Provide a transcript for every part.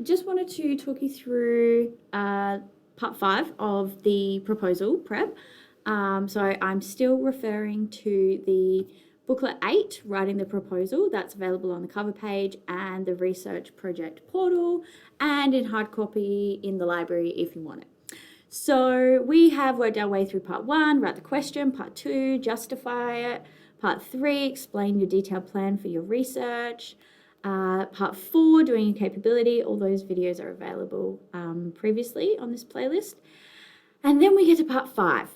Just wanted to talk you through part 5 of the proposal prep. So I'm still referring to the booklet 8, writing the proposal, that's available on the cover page and the research project portal and in hard copy in the library if you want it. So we have worked our way through part 1, write the question, part 2, justify it, part 3, explain your detailed plan for your research, part 4, doing your capability. All those videos are available previously on this playlist. And then we get to part 5.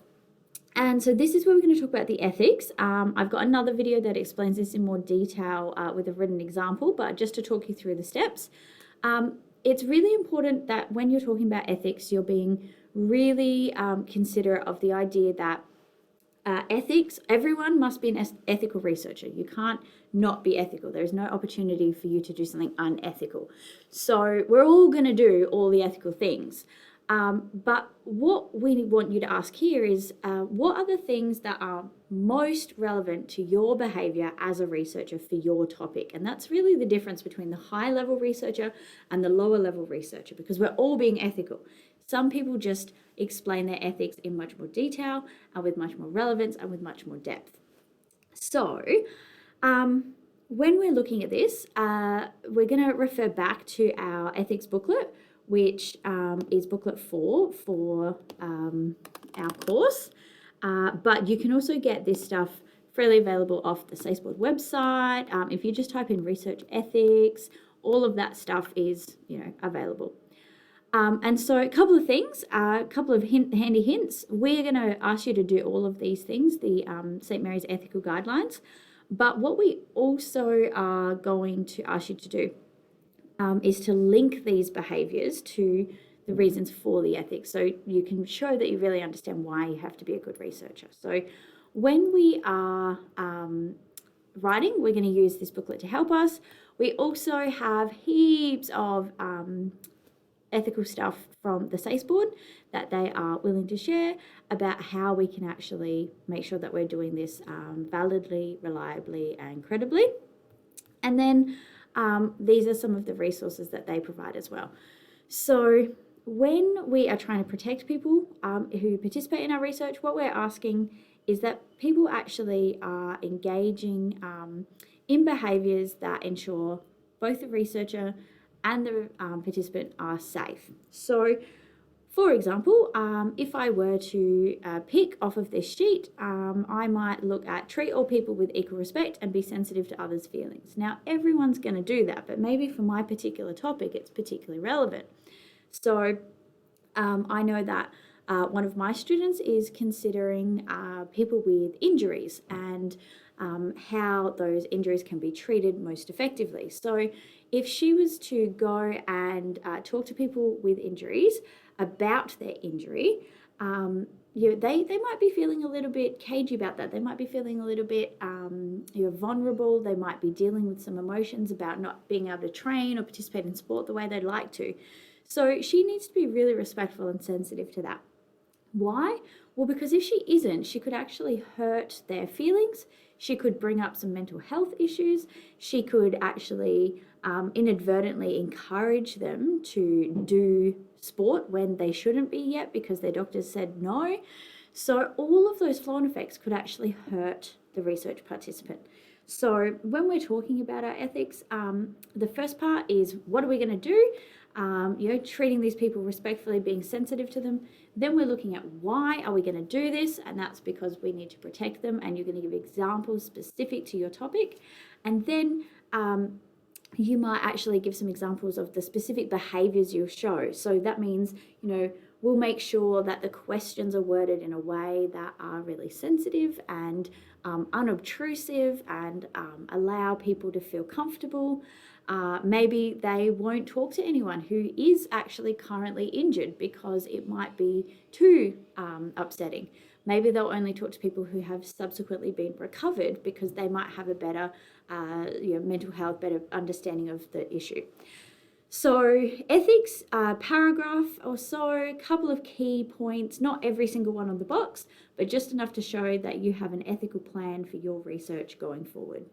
And so this is where we're going to talk about the ethics. I've got another video that explains this in more detail with a written example, but just to talk you through the steps. It's really important that when you're talking about ethics, you're being really considerate of the idea that ethics, everyone must be an ethical researcher. You can't not be ethical. There's no opportunity for you to do something unethical. So we're all going to do all the ethical things. But what we want you to ask here is what are the things that are most relevant to your behavior as a researcher for your topic? And that's really the difference between the high level researcher and the lower level researcher, because we're all being ethical. Some people just explain their ethics in much more detail and with much more relevance and with much more depth. So when we're looking at this, we're going to refer back to our ethics booklet, which is booklet 4 for our course. But you can also get this stuff freely available off the SACEboard website. If you just type in research ethics, all of that stuff is available. And so a couple of things, a couple of handy hints. We're going to ask you to do all of these things, the St. Mary's Ethical Guidelines. But what we also are going to ask you to do is to link these behaviours to the reasons for the ethics, so you can show that you really understand why you have to be a good researcher. So when we are writing, we're going to use this booklet to help us. We also have heaps of ethical stuff from the SACEboard that they are willing to share about how we can actually make sure that we're doing this validly, reliably and credibly. And then these are some of the resources that they provide as well. So when we are trying to protect people who participate in our research, what we're asking is that people actually are engaging in behaviours that ensure both the researcher and the participant are safe. So for example, if I were to pick off of this sheet, I might look at treat all people with equal respect and be sensitive to others' feelings. Now, everyone's going to do that, but maybe for my particular topic, it's particularly relevant. So I know that one of my students is considering people with injuries and how those injuries can be treated most effectively. So if she was to go and talk to people with injuries about their injury, they might be feeling a little bit cagey about that. They might be feeling a little bit vulnerable. They might be dealing with some emotions about not being able to train or participate in sport the way they'd like to. So she needs to be really respectful and sensitive to that. Why? Well, because if she isn't, she could actually hurt their feelings. She could bring up some mental health issues. She could actually inadvertently encourage them to do sport when they shouldn't be yet because their doctors said no. So all of those flow-on effects could actually hurt the research participant. So when we're talking about our ethics, the first part is what are we going to do? Treating these people respectfully, being sensitive to them. Then we're looking at why are we going to do this, and that's because we need to protect them, and you're going to give examples specific to your topic. And then you might actually give some examples of the specific behaviours you'll show. So that means, we'll make sure that the questions are worded in a way that are really sensitive and unobtrusive and allow people to feel comfortable. Maybe they won't talk to anyone who is actually currently injured because it might be too upsetting. Maybe they'll only talk to people who have subsequently been recovered because they might have a better mental health, better understanding of the issue. So ethics, paragraph or so, couple of key points, not every single one on the box, but just enough to show that you have an ethical plan for your research going forward.